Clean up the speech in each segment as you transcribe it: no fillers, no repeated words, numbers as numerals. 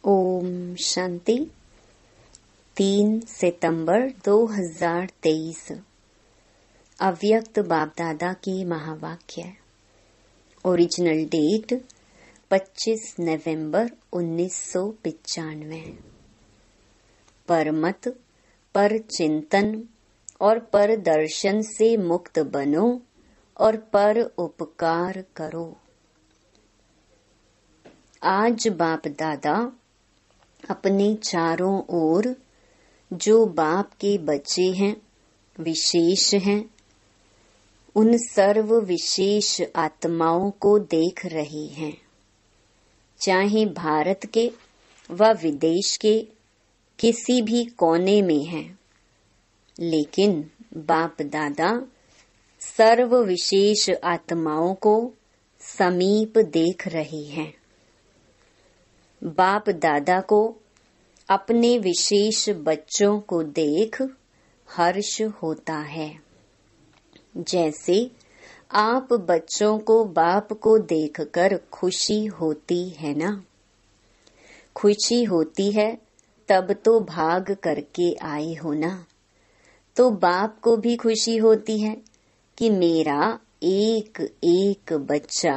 ओम शांति। 3 सितंबर 2023 अव्यक्त बाप दादा की महावाक्य। ओरिजिनल डेट 25 नवंबर 1995। परमत, पर चिंतन और पर दर्शन से मुक्त बनो और पर उपकार करो। आज बाप दादा अपने चारों ओर जो बाप के बच्चे हैं, विशेष हैं, उन सर्व विशेष आत्माओं को देख रही हैं, चाहे भारत के व विदेश के किसी भी कोने में हैं। लेकिन बाप दादा सर्व विशेष आत्माओं को समीप देख रही हैं। बाप दादा को अपने विशेष बच्चों को देख हर्ष होता है। जैसे आप बच्चों को बाप को देखकर खुशी होती है ना, खुशी होती है तब तो भाग करके आए हो ना। तो बाप को भी खुशी होती है कि मेरा एक एक बच्चा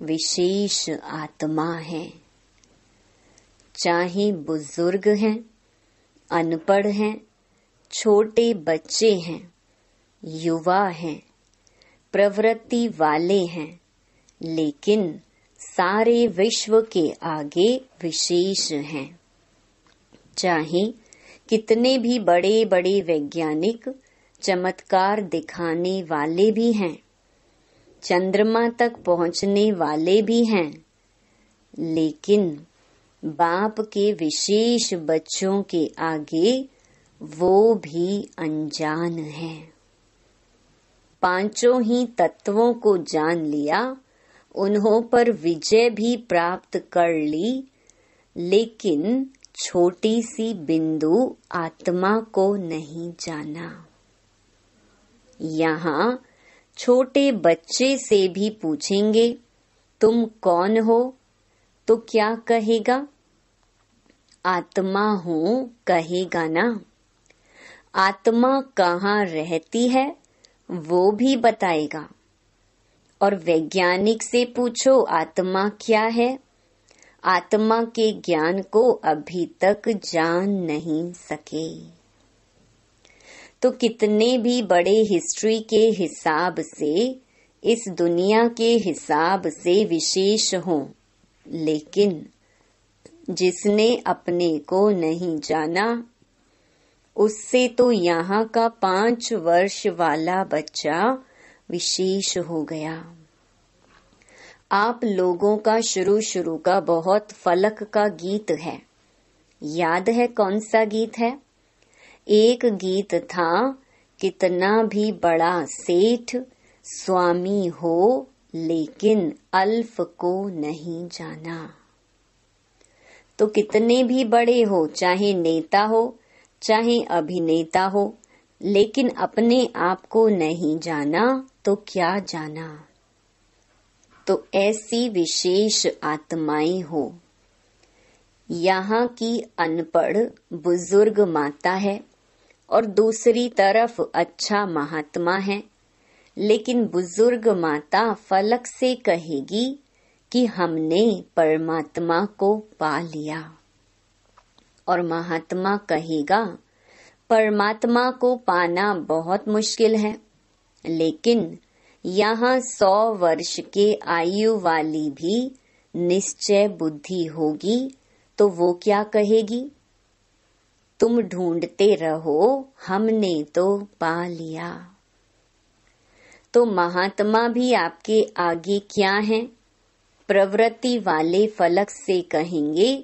विशेष आत्मा है। चाहे बुजुर्ग हैं, अनपढ़ हैं, छोटे बच्चे हैं, युवा हैं, प्रवृत्ति वाले हैं, लेकिन सारे विश्व के आगे विशेष हैं। चाहे कितने भी बड़े बड़े वैज्ञानिक चमत्कार दिखाने वाले भी हैं, चंद्रमा तक पहुंचने वाले भी हैं, लेकिन बाप के विशेष बच्चों के आगे वो भी अनजान हैं। पांचों ही तत्वों को जान लिया, उन्हों पर विजय भी प्राप्त कर ली, लेकिन छोटी सी बिंदु आत्मा को नहीं जाना। यहाँ छोटे बच्चे से भी पूछेंगे तुम कौन हो, तो क्या कहेगा? आत्मा हूँ कहेगा ना। आत्मा कहाँ रहती है वो भी बताएगा। और वैज्ञानिक से पूछो आत्मा क्या है, आत्मा के ज्ञान को अभी तक जान नहीं सके। तो कितने भी बड़े हिस्ट्री के हिसाब से, इस दुनिया के हिसाब से विशेष हों, लेकिन जिसने अपने को नहीं जाना, उससे तो यहाँ का 5 वर्ष वाला बच्चा विशेष हो गया। आप लोगों का शुरू का बहुत फलक का गीत है, याद है कौन सा गीत है? एक गीत था, कितना भी बड़ा सेठ स्वामी हो, लेकिन अल्फ को नहीं जाना। तो कितने भी बड़े हो, चाहे नेता हो, चाहे अभिनेता हो, लेकिन अपने आप को नहीं जाना तो क्या जाना। तो ऐसी विशेष आत्माएं हो। यहाँ की अनपढ़ बुजुर्ग माता है और दूसरी तरफ अच्छा महात्मा है, लेकिन बुजुर्ग माता फलक से कहेगी कि हमने परमात्मा को पा लिया, और महात्मा कहेगा परमात्मा को पाना बहुत मुश्किल है। लेकिन यहाँ 100 वर्ष के आयु वाली भी निश्चय बुद्धि होगी, तो वो क्या कहेगी? तुम ढूंढते रहो, हमने तो पा लिया। तो महात्मा भी आपके आगे क्या हैं? प्रवृत्ति वाले फलक से कहेंगे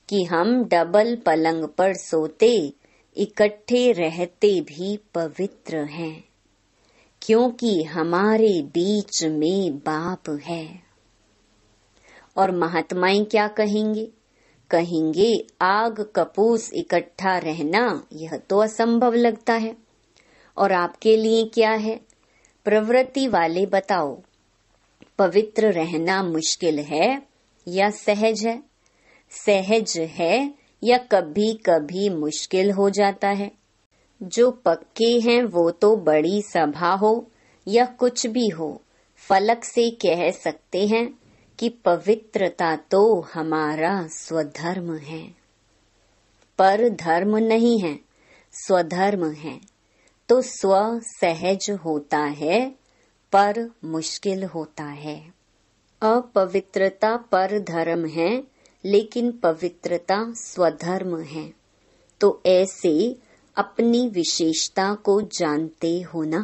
कि हम डबल पलंग पर सोते, इकट्ठे रहते भी पवित्र हैं, क्योंकि हमारे बीच में बाप है। और महात्माएं क्या कहेंगे? कहेंगे आग कपूस इकट्ठा रहना यह तो असंभव लगता है। और आपके लिए क्या है? प्रवृत्ति वाले बताओ, पवित्र रहना मुश्किल है या सहज है? सहज है या कभी कभी मुश्किल हो जाता है। जो पक्के हैं वो तो बड़ी सभा हो या कुछ भी हो, फलक से कह सकते हैं कि पवित्रता तो हमारा स्वधर्म है। पर धर्म नहीं है, स्वधर्म है। तो स्व सहज होता है, पर मुश्किल होता है। अपवित्रता पर धर्म है, लेकिन पवित्रता स्वधर्म है। तो ऐसे अपनी विशेषता को जानते हो ना,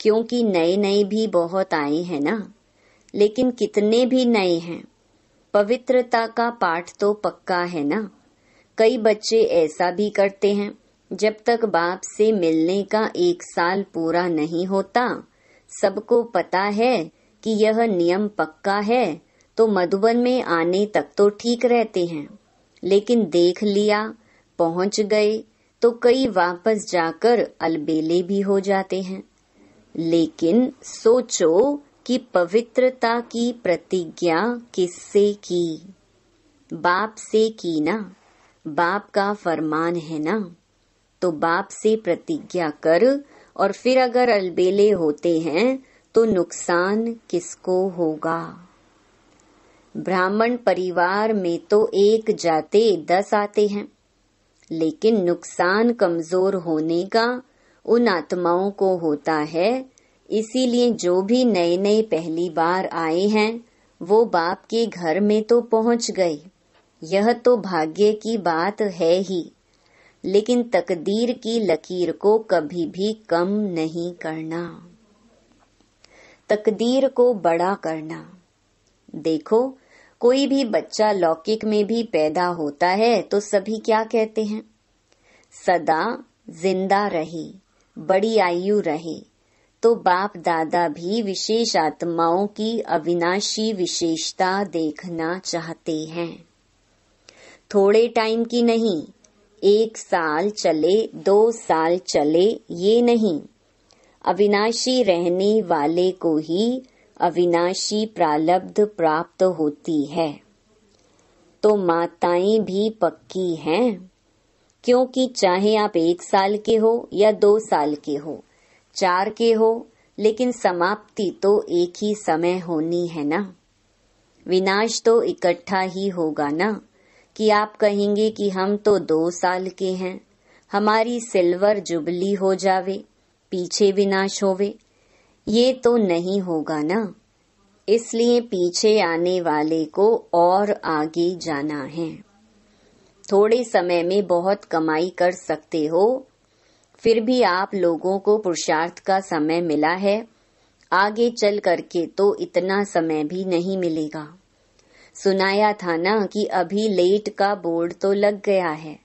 क्योंकि नए नए भी बहुत आए हैं ना। लेकिन कितने भी नए हैं, पवित्रता का पाठ तो पक्का है ना। कई बच्चे ऐसा भी करते हैं, जब तक बाप से मिलने का 1 साल पूरा नहीं होता, सबको पता है कि यह नियम पक्का है, तो मधुबन में आने तक तो ठीक रहते हैं। लेकिन देख लिया, पहुंच गए, तो कई वापस जाकर अलबेले भी हो जाते हैं। लेकिन सोचो कि पवित्रता की प्रतिज्ञा किससे की? बाप से की ना। बाप का फरमान है ना। तो बाप से प्रतिज्ञा कर, और फिर अगर अलबेले होते हैं तो नुकसान किसको होगा? ब्राह्मण परिवार में तो 1 जाते 10 आते हैं, लेकिन नुकसान कमजोर होने का उन आत्माओं को होता है। इसीलिए जो भी नए नए पहली बार आए हैं, वो बाप के घर में तो पहुंच गए। यह तो भाग्य की बात है ही, लेकिन तकदीर की लकीर को कभी भी कम नहीं करना, तकदीर को बड़ा करना। देखो, कोई भी बच्चा लौकिक में भी पैदा होता है तो सभी क्या कहते हैं? सदा जिंदा रहे, बड़ी आयु रहे। तो बाप दादा भी विशेष आत्माओं की अविनाशी विशेषता देखना चाहते हैं। थोड़े टाइम की नहीं, 1 साल चले 2 साल चले, ये नहीं। अविनाशी रहने वाले को ही अविनाशी प्रालब्ध प्राप्त होती है। तो माताएं भी पक्की हैं, क्योंकि चाहे आप 1 साल के हो या 2 साल के हो, 4 के हो, लेकिन समाप्ति तो एक ही समय होनी है ना। विनाश तो इकट्ठा ही होगा ना। कि आप कहेंगे कि हम तो 2 साल के हैं, हमारी सिल्वर जुबली हो जावे, पीछे विनाश होवे, ये तो नहीं होगा ना। इसलिए पीछे आने वाले को और आगे जाना है। थोड़े समय में बहुत कमाई कर सकते हो, फिर भी आप लोगों को पुरुषार्थ का समय मिला है। आगे चल करके तो इतना समय भी नहीं मिलेगा। सुनाया था ना कि अभी लेट का बोर्ड तो लग गया है,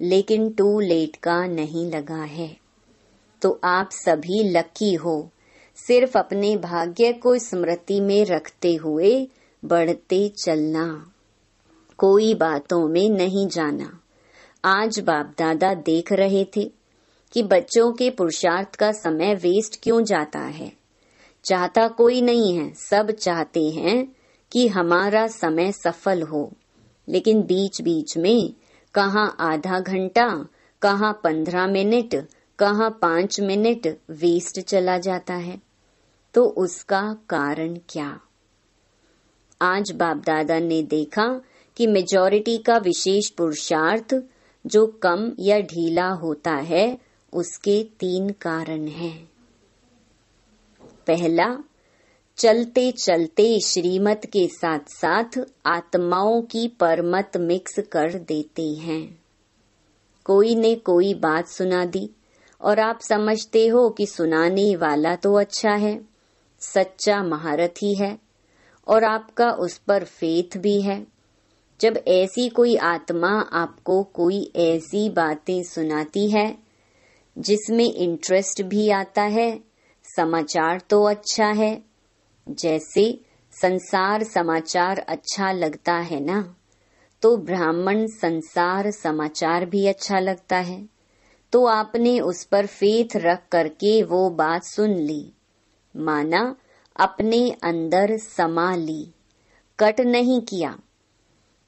लेकिन टू लेट का नहीं लगा है। तो आप सभी लकी हो, सिर्फ अपने भाग्य को स्मृति में रखते हुए बढ़ते चलना, कोई बातों में नहीं जाना। आज बाप दादा देख रहे थे कि बच्चों के पुरुषार्थ का समय वेस्ट क्यों जाता है। चाहता कोई नहीं है, सब चाहते हैं कि हमारा समय सफल हो, लेकिन बीच बीच में कहाँ आधा घंटा, कहाँ 15 मिनट, कहाँ 5 मिनट वेस्ट चला जाता है। तो उसका कारण क्या? आज बाप दादा ने देखा कि मेजॉरिटी का विशेष पुरुषार्थ जो कम या ढीला होता है, उसके 3 कारण हैं। पहला, चलते चलते श्रीमत के साथ साथ आत्माओं की परमत मिक्स कर देते हैं। कोई ने कोई बात सुना दी और आप समझते हो कि सुनाने वाला तो अच्छा है, सच्चा महारथी है और आपका उस पर फेथ भी है। जब ऐसी कोई आत्मा आपको कोई ऐसी बातें सुनाती है जिसमें इंटरेस्ट भी आता है, समाचार तो अच्छा है, जैसे संसार समाचार अच्छा लगता है ना, तो ब्राह्मण संसार समाचार भी अच्छा लगता है। तो आपने उस पर फेथ रख करके वो बात सुन ली, माना अपने अंदर समा ली, कट नहीं किया।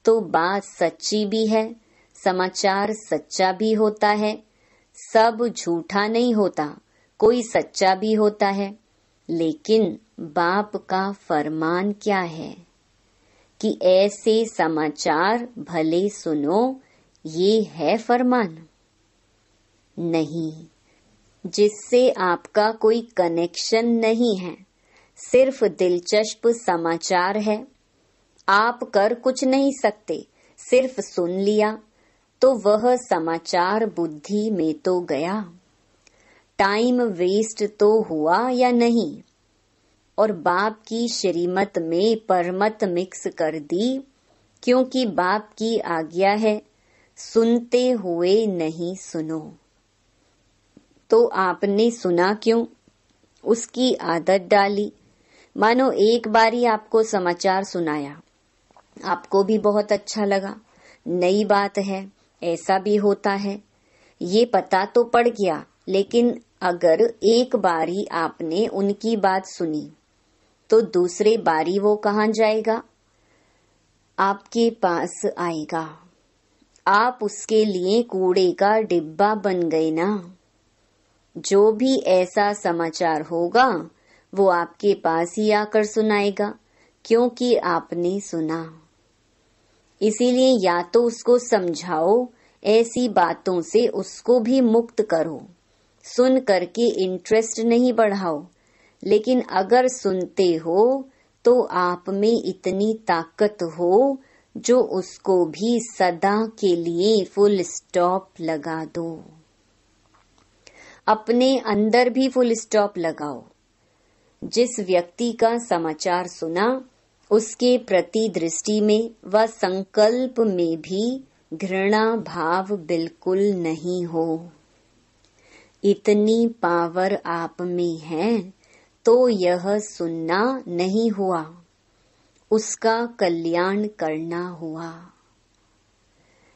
तो बात सच्ची भी है, समाचार सच्चा भी होता है। सब झूठा नहीं होता, कोई सच्चा भी होता है। लेकिन बाप का फरमान क्या है कि ऐसे समाचार भले सुनो, ये है फरमान? नहीं, जिससे आपका कोई कनेक्शन नहीं है, सिर्फ दिलचस्प समाचार है। आप कर कुछ नहीं सकते, सिर्फ सुन लिया तो वह समाचार बुद्धि में तो गया। टाइम वेस्ट तो हुआ या नहीं? और बाप की श्रीमत में परमत मिक्स कर दी, क्योंकि बाप की आज्ञा है, सुनते हुए नहीं सुनो। तो आपने सुना क्यों? उसकी आदत डाली। मानो एक बारी आपको समाचार सुनाया, आपको भी बहुत अच्छा लगा, नई बात है, ऐसा भी होता है, ये पता तो पड़ गया। लेकिन अगर एक बारी आपने उनकी बात सुनी तो दूसरे बारी वो कहाँ जाएगा? आपके पास आएगा। आप उसके लिए कूड़े का डिब्बा बन गए ना। जो भी ऐसा समाचार होगा वो आपके पास ही आकर सुनाएगा, क्योंकि आपने सुना। इसीलिए या तो उसको समझाओ, ऐसी बातों से उसको भी मुक्त करो। सुन करके इंटरेस्ट नहीं बढ़ाओ, लेकिन अगर सुनते हो तो आप में इतनी ताकत हो जो उसको भी सदा के लिए फुल स्टॉप लगा दो। अपने अंदर भी फुल स्टॉप लगाओ। जिस व्यक्ति का समाचार सुना, उसके प्रति दृष्टि में व संकल्प में भी घृणा भाव बिल्कुल नहीं हो। इतनी पावर आप में है तो यह सुनना नहीं हुआ, उसका कल्याण करना हुआ।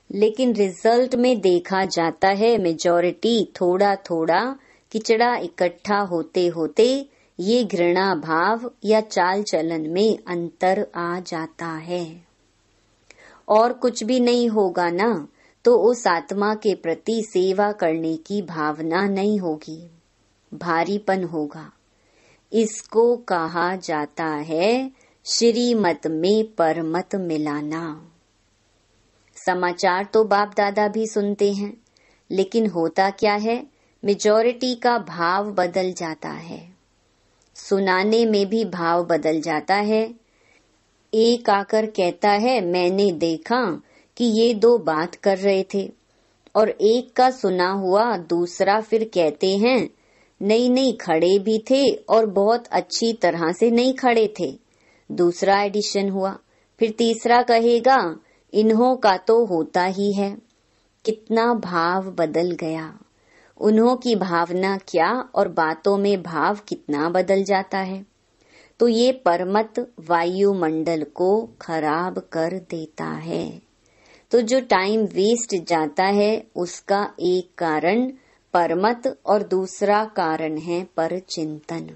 लेकिन रिजल्ट में देखा जाता है मेजॉरिटी थोड़ा थोड़ा किचड़ा इकट्ठा होते होते ये घृणा भाव या चाल चलन में अंतर आ जाता है। और कुछ भी नहीं होगा ना, तो उस आत्मा के प्रति सेवा करने की भावना नहीं होगी, भारीपन होगा। इसको कहा जाता है श्रीमत में परमत मिलाना। समाचार तो बाप दादा भी सुनते हैं, लेकिन होता क्या है, मेजॉरिटी का भाव बदल जाता है। सुनाने में भी भाव बदल जाता है। एक आकर कहता है मैंने देखा कि ये दो बात कर रहे थे, और एक का सुना हुआ दूसरा फिर कहते हैं नहीं खड़े भी थे और बहुत अच्छी तरह से नहीं खड़े थे। दूसरा एडिशन हुआ। फिर तीसरा कहेगा इन्हों का तो होता ही है। कितना भाव बदल गया। उन्हों की भावना क्या और बातों में भाव कितना बदल जाता है। तो ये परमत वायुमंडल को खराब कर देता है। तो जो टाइम वेस्ट जाता है उसका एक कारण परमत और दूसरा कारण है पर चिंतन।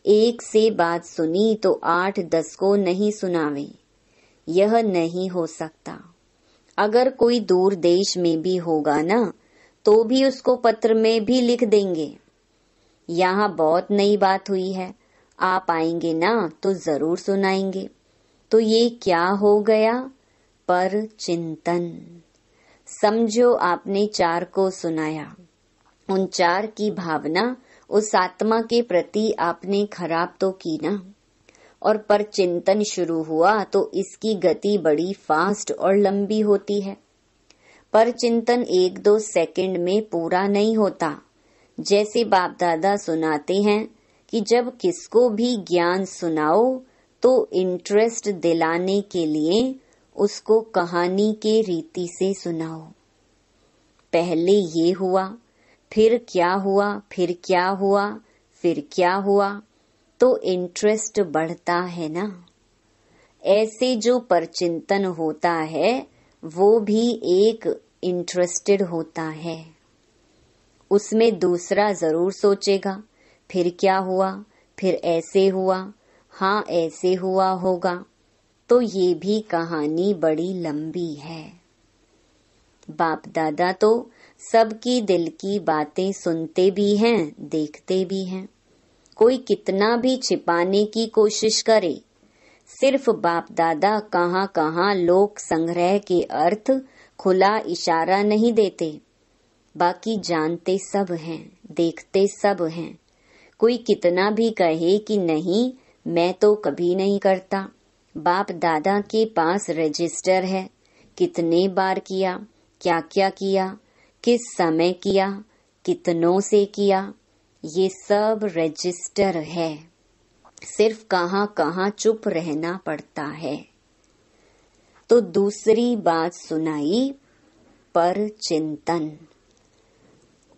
एक से बात सुनी तो 8-10 को नहीं सुनावे, यह नहीं हो सकता। अगर कोई दूर देश में भी होगा ना, तो भी उसको पत्र में भी लिख देंगे यहाँ बहुत नई बात हुई है, आप आएंगे ना तो जरूर सुनाएंगे। तो ये क्या हो गया? पर चिंतन। समझो आपने 4 को सुनाया, उन 4 की भावना उस आत्मा के प्रति आपने खराब तो की ना, और पर चिंतन शुरू हुआ तो इसकी गति बड़ी फास्ट और लंबी होती है। पर चिंतन 1-2 सेकंड में पूरा नहीं होता। जैसे बाप दादा सुनाते हैं कि जब किसको भी ज्ञान सुनाओ तो इंटरेस्ट दिलाने के लिए उसको कहानी के रीति से सुनाओ। पहले ये हुआ, फिर क्या हुआ, फिर क्या हुआ, फिर क्या हुआ, तो इंटरेस्ट बढ़ता है ना। ऐसे जो परचिंतन होता है वो भी एक इंटरेस्टेड होता है। उसमें दूसरा जरूर सोचेगा फिर क्या हुआ, फिर ऐसे हुआ, हाँ ऐसे हुआ होगा। तो ये भी कहानी बड़ी लंबी है। बाप दादा तो सबकी दिल की बातें सुनते भी हैं, देखते भी हैं। कोई कितना भी छिपाने की कोशिश करे, सिर्फ बाप दादा कहाँ कहाँ लोक संग्रह के अर्थ खुला इशारा नहीं देते। बाकी जानते सब हैं, देखते सब हैं। कोई कितना भी कहे कि नहीं, मैं तो कभी नहीं करता। बाप दादा के पास रजिस्टर है, कितने बार किया, क्या क्या किया, किस समय किया, कितनों से किया, ये सब रजिस्टर है। सिर्फ कहाँ कहाँ चुप रहना पड़ता है। तो दूसरी बात सुनाई, पर चिंतन।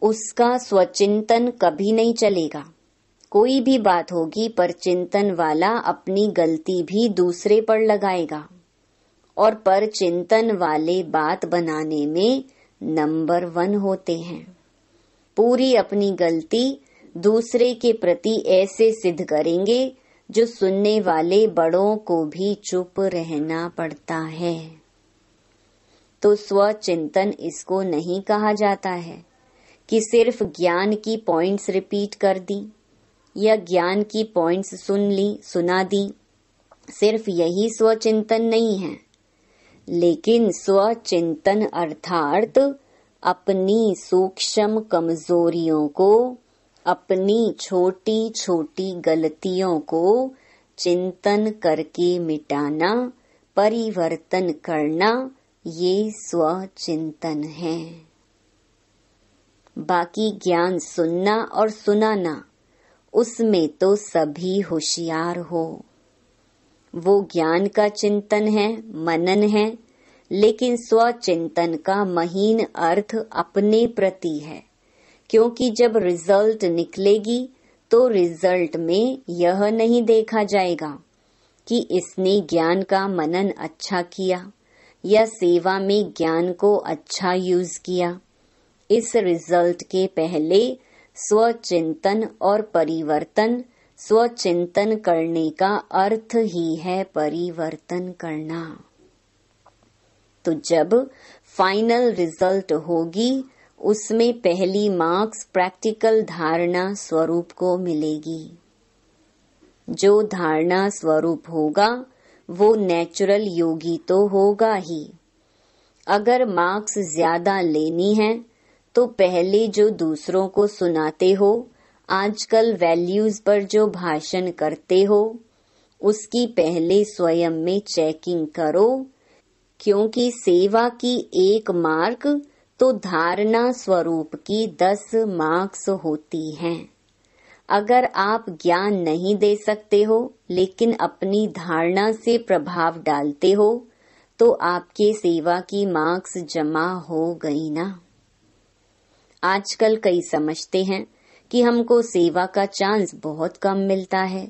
उसका स्वचिंतन कभी नहीं चलेगा। कोई भी बात होगी, पर चिंतन वाला अपनी गलती भी दूसरे पर लगाएगा, और पर चिंतन वाले बात बनाने में नंबर 1 होते हैं। पूरी अपनी गलती दूसरे के प्रति ऐसे सिद्ध करेंगे जो सुनने वाले बड़ों को भी चुप रहना पड़ता है। तो स्वचिंतन इसको नहीं कहा जाता है कि सिर्फ ज्ञान की पॉइंट्स रिपीट कर दी या ज्ञान की पॉइंट्स सुना दी। सिर्फ यही स्वचिंतन नहीं है, लेकिन स्वचिंतन अर्थात अपनी सूक्ष्म कमजोरियों को, अपनी छोटी छोटी गलतियों को चिंतन करके मिटाना, परिवर्तन करना, ये स्वचिंतन है। बाकी ज्ञान सुनना और सुनाना, उसमें तो सभी होशियार हो। वो ज्ञान का चिंतन है, मनन है, लेकिन स्वचिंतन का महीन अर्थ अपने प्रति है। क्योंकि जब रिजल्ट निकलेगी तो रिजल्ट में यह नहीं देखा जाएगा कि इसने ज्ञान का मनन अच्छा किया या सेवा में ज्ञान को अच्छा यूज किया। इस रिजल्ट के पहले स्वचिंतन और परिवर्तन, स्वचिंतन करने का अर्थ ही है परिवर्तन करना। तो जब फाइनल रिजल्ट होगी, उसमें पहली मार्क्स प्रैक्टिकल धारणा स्वरूप को मिलेगी। जो धारणा स्वरूप होगा वो नेचुरल योगी तो होगा ही। अगर मार्क्स ज्यादा लेनी है तो पहले जो दूसरों को सुनाते हो, आजकल वैल्यूज पर जो भाषण करते हो, उसकी पहले स्वयं में चेकिंग करो। क्योंकि सेवा की 1 मार्क तो धारणा स्वरूप की 10 मार्क्स होती हैं। अगर आप ज्ञान नहीं दे सकते हो, लेकिन अपनी धारणा से प्रभाव डालते हो, तो आपके सेवा की मार्क्स जमा हो गई ना। आजकल कई समझते हैं कि हमको सेवा का चांस बहुत कम मिलता है,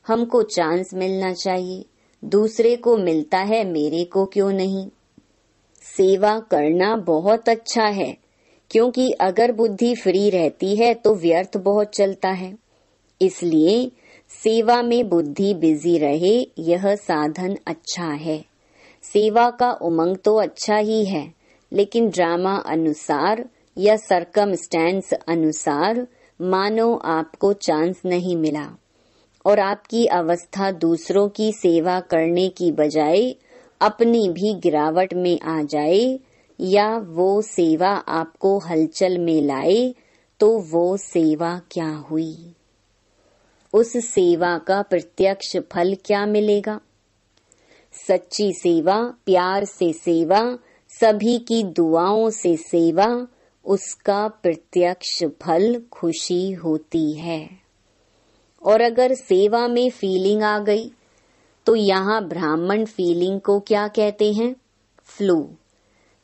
हमको चांस मिलना चाहिए, दूसरे को मिलता है, मेरे को क्यों नहीं। सेवा करना बहुत अच्छा है, क्योंकि अगर बुद्धि फ्री रहती है तो व्यर्थ बहुत चलता है। इसलिए सेवा में बुद्धि बिजी रहे, यह साधन अच्छा है। सेवा का उमंग तो अच्छा ही है, लेकिन ड्रामा अनुसार या सरकमस्टेंस अनुसार मानो आपको चांस नहीं मिला और आपकी अवस्था दूसरों की सेवा करने की बजाय अपनी भी गिरावट में आ जाए, या वो सेवा आपको हलचल में लाए, तो वो सेवा क्या हुई? उस सेवा का प्रत्यक्ष फल क्या मिलेगा? सच्ची सेवा, प्यार से सेवा, सभी की दुआओं से सेवा, उसका प्रत्यक्ष फल खुशी होती है। और अगर सेवा में फीलिंग आ गई, तो यहाँ ब्राह्मण फीलिंग को क्या कहते हैं? फ्लू।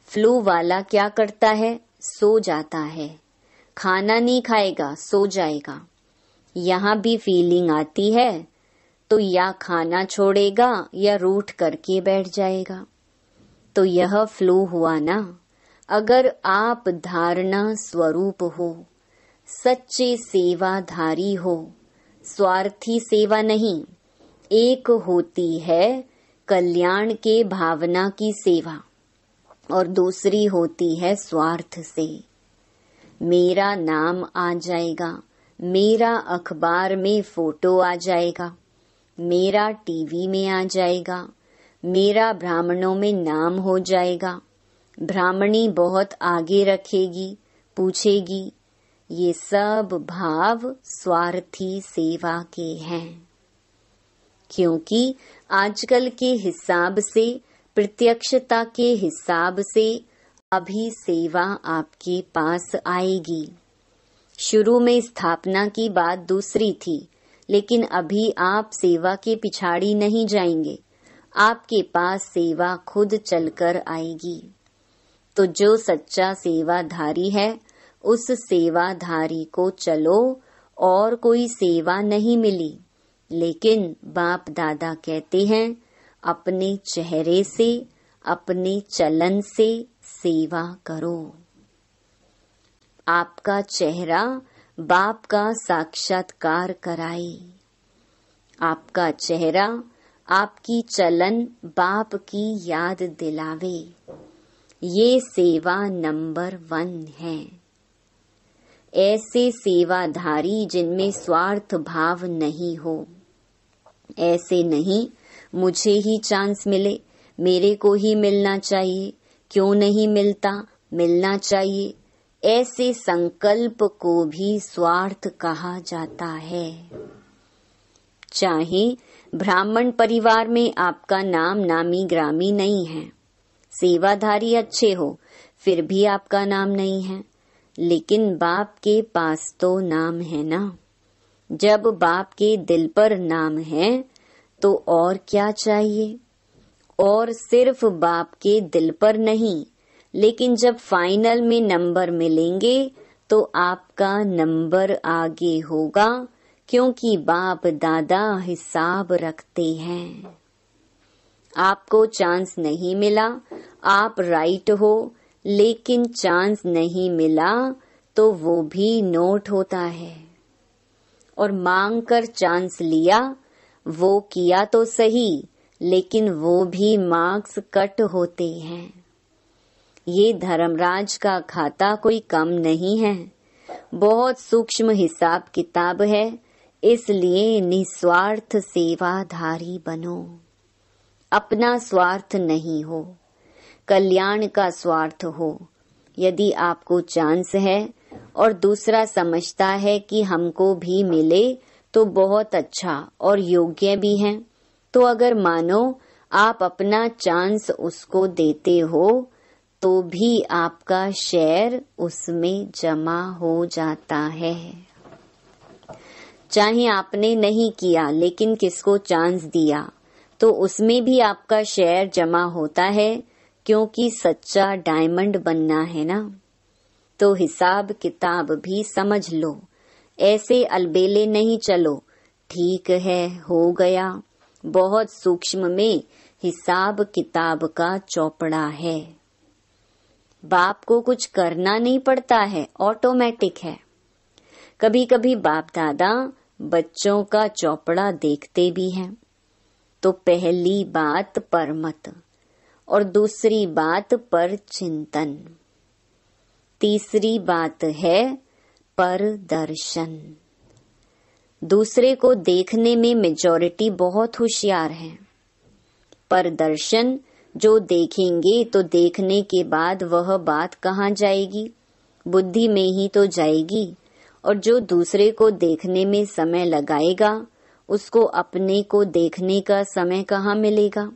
फ्लू वाला क्या करता है? सो जाता है, खाना नहीं खाएगा, सो जाएगा। यहाँ भी फीलिंग आती है तो या खाना छोड़ेगा या रूठ करके बैठ जाएगा। तो यह फ्लू हुआ ना। अगर आप धारणा स्वरूप हो, सच्चे सेवाधारी हो, स्वार्थी सेवा नहीं, एक होती है कल्याण के भावना की सेवा और दूसरी होती है स्वार्थ से। मेरा नाम आ जाएगा, मेरा अखबार में फोटो आ जाएगा, मेरा टीवी में आ जाएगा, मेरा ब्राह्मणों में नाम हो जाएगा। ब्राह्मणी बहुत आगे रखेगी, पूछेगी। ये सब भाव स्वार्थी सेवा के हैं, क्योंकि आजकल के हिसाब से, प्रत्यक्षता के हिसाब से अभी सेवा आपके पास आएगी। शुरू में स्थापना की बात दूसरी थी, लेकिन अभी आप सेवा के पिछाड़ी नहीं जाएंगे, आपके पास सेवा खुद चलकर आएगी। तो जो सच्चा सेवाधारी है, उस सेवाधारी को चलो और कोई सेवा नहीं मिली, लेकिन बाप दादा कहते हैं अपने चेहरे से, अपने चलन से सेवा करो। आपका चेहरा बाप का साक्षात्कार कराए, आपका चेहरा आपकी चलन बाप की याद दिलावे। ये सेवा नंबर 1 है। ऐसे सेवाधारी जिनमें स्वार्थ भाव नहीं हो, ऐसे नहीं मुझे ही चांस मिले, मेरे को ही मिलना चाहिए, क्यों नहीं मिलता, मिलना चाहिए, ऐसे संकल्प को भी स्वार्थ कहा जाता है। चाहे ब्राह्मण परिवार में आपका नाम नामी ग्रामी नहीं है, सेवाधारी अच्छे हो, फिर भी आपका नाम नहीं है, लेकिन बाप के पास तो नाम है ना। जब बाप के दिल पर नाम है तो और क्या चाहिए। और सिर्फ बाप के दिल पर नहीं, लेकिन जब फाइनल में नंबर मिलेंगे तो आपका नंबर आगे होगा, क्योंकि बाप दादा हिसाब रखते हैं। आपको चांस नहीं मिला, आप राइट हो, लेकिन चांस नहीं मिला तो वो भी नोट होता है। और मांग कर चांस लिया, वो किया तो सही, लेकिन वो भी मार्क्स कट होते हैं। ये धर्मराज का खाता कोई कम नहीं है, बहुत सूक्ष्म हिसाब किताब है, इसलिए निस्वार्थ सेवाधारी बनो। अपना स्वार्थ नहीं हो, कल्याण का स्वार्थ हो। यदि आपको चांस है और दूसरा समझता है कि हमको भी मिले तो बहुत अच्छा और योग्य भी है, तो अगर मानो आप अपना चांस उसको देते हो तो भी आपका शेयर उसमें जमा हो जाता है। चाहे आपने नहीं किया, लेकिन किसको चांस दिया तो उसमें भी आपका शेयर जमा होता है, क्योंकि सच्चा डायमंड बनना है ना। तो हिसाब किताब भी समझ लो, ऐसे अलबेले नहीं चलो, ठीक है हो गया। बहुत सूक्ष्म में हिसाब किताब का चौपड़ा है। बाप को कुछ करना नहीं पड़ता है, ऑटोमेटिक है। कभी कभी बाप दादा बच्चों का चौपड़ा देखते भी हैं। तो पहली बात परमत, और दूसरी बात पर चिंतन, तीसरी बात है पर दर्शन। दूसरे को देखने में मेजॉरिटी बहुत होशियार है। पर दर्शन जो देखेंगे तो देखने के बाद वह बात कहाँ जाएगी, बुद्धि में ही तो जाएगी। और जो दूसरे को देखने में समय लगाएगा, उसको अपने को देखने का समय कहाँ मिलेगा।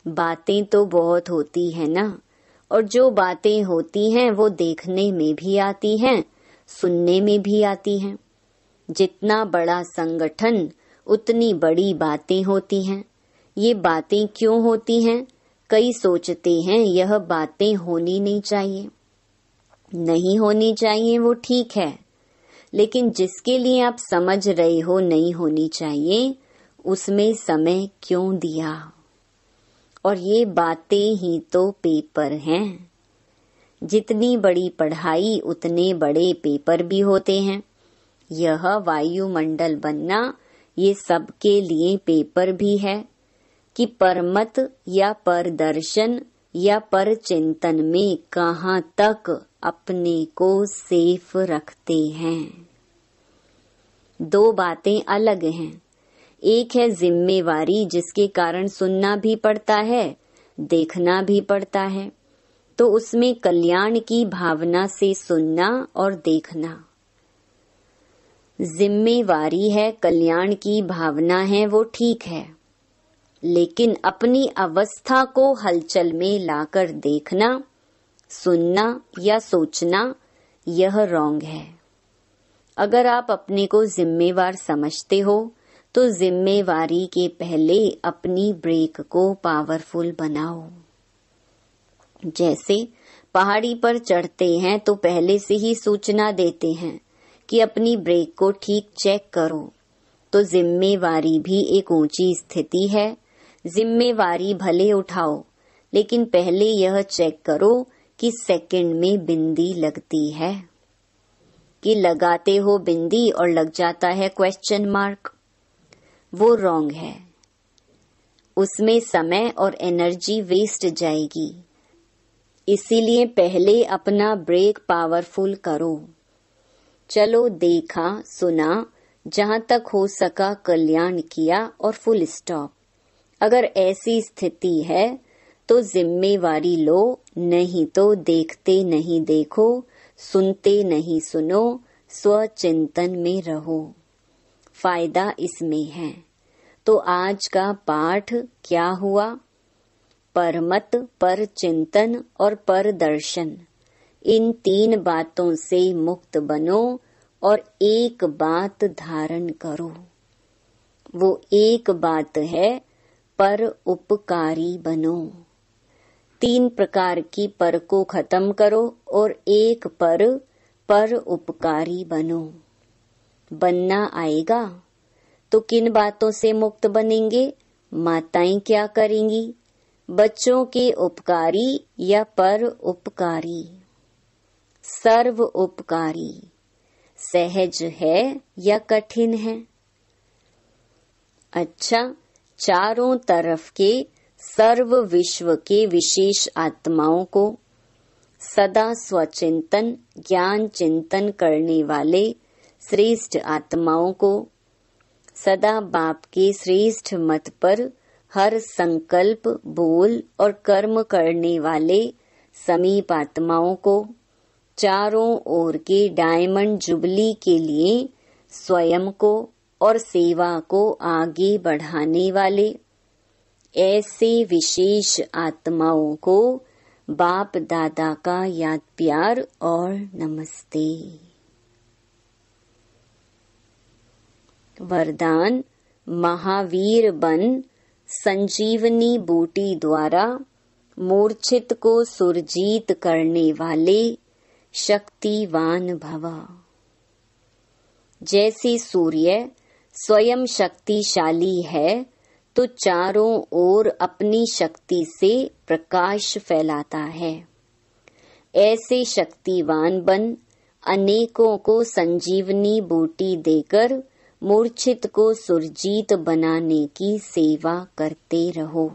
बातें तो बहुत होती है ना, और जो बातें होती हैं वो देखने में भी आती हैं, सुनने में भी आती हैं। जितना बड़ा संगठन उतनी बड़ी बातें होती हैं। ये बातें क्यों होती हैं? कई सोचते हैं यह बातें होनी नहीं चाहिए। नहीं होनी चाहिए वो ठीक है, लेकिन जिसके लिए आप समझ रहे हो नहीं होनी चाहिए, उसमें समय क्यों दिया। और ये बातें ही तो पेपर हैं। जितनी बड़ी पढ़ाई उतने बड़े पेपर भी होते हैं। यह वायुमंडल बनना ये सबके लिए पेपर भी है। कि परमत या परदर्शन या पर चिंतन में कहाँ तक अपने को सेफ रखते हैं। दो बातें अलग हैं। एक है जिम्मेवारी, जिसके कारण सुनना भी पड़ता है, देखना भी पड़ता है, तो उसमें कल्याण की भावना से सुनना और देखना। जिम्मेवारी है, कल्याण की भावना है, वो ठीक है, लेकिन अपनी अवस्था को हलचल में लाकर देखना, सुनना या सोचना, यह रॉन्ग है। अगर आप अपने को जिम्मेवार समझते हो तो जिम्मेवारी के पहले अपनी ब्रेक को पावरफुल बनाओ। जैसे पहाड़ी पर चढ़ते हैं तो पहले से ही सूचना देते हैं कि अपनी ब्रेक को ठीक चेक करो, तो जिम्मेवारी भी एक ऊंची स्थिति है। जिम्मेवारी भले उठाओ, लेकिन पहले यह चेक करो कि सेकंड में बिंदी लगती है कि लगाते हो बिंदी और लग जाता है क्वेश्चन मार्क। वो रॉन्ग है, उसमें समय और एनर्जी वेस्ट जाएगी। इसीलिए पहले अपना ब्रेक पावरफुल करो। चलो देखा सुना, जहां तक हो सका कल्याण किया और फुल स्टॉप। अगर ऐसी स्थिति है तो जिम्मेवारी लो, नहीं तो देखते नहीं देखो, सुनते नहीं सुनो, स्वचिंतन में रहो। फायदा इसमें है। तो आज का पाठ क्या हुआ? परमत, पर चिंतन और पर दर्शन, इन तीन बातों से मुक्त बनो और एक बात धारण करो। वो एक बात है, पर उपकारी बनो। तीन प्रकार की पर को खत्म करो और एक पर उपकारी बनो। बनना आएगा तो किन बातों से मुक्त बनेंगे? माताएं क्या करेंगी? बच्चों के उपकारी या पर उपकारी? सर्व उपकारी। सहज है या कठिन है? अच्छा, चारों तरफ के सर्व विश्व के विशेष आत्माओं को, सदा स्वचिंतन ज्ञान चिंतन करने वाले श्रेष्ठ आत्माओं को, सदा बाप के श्रेष्ठ मत पर हर संकल्प बोल और कर्म करने वाले समीप आत्माओं को, चारों ओर के डायमंड जुबली के लिए स्वयं को और सेवा को आगे बढ़ाने वाले ऐसे विशेष आत्माओं को बाप दादा का याद प्यार और नमस्ते। वरदान: महावीर बन संजीवनी बूटी द्वारा मूर्छित को सुरजीत करने वाले शक्तिवान भव। जैसे सूर्य स्वयं शक्तिशाली है तो चारों ओर अपनी शक्ति से प्रकाश फैलाता है, ऐसे शक्तिवान बन अनेकों को संजीवनी बूटी देकर मूर्छित को सुरजीत बनाने की सेवा करते रहो।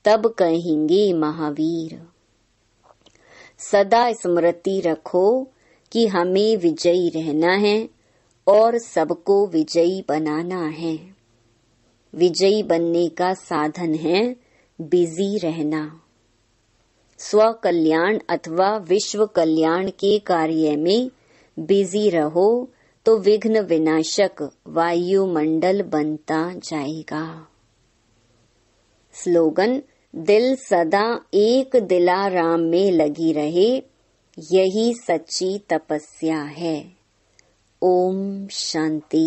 तब कहेंगे महावीर। सदा स्मृति रखो कि हमें विजयी रहना है और सबको विजयी बनाना है। विजयी बनने का साधन है बिजी रहना। स्व कल्याण अथवा विश्व कल्याण के कार्य में बिजी रहो तो विघ्न विनाशक वायुमंडल बनता जाएगा। स्लोगन: दिल सदा एक दिलाराम में लगी रहे, यही सच्ची तपस्या है। ओम शांति।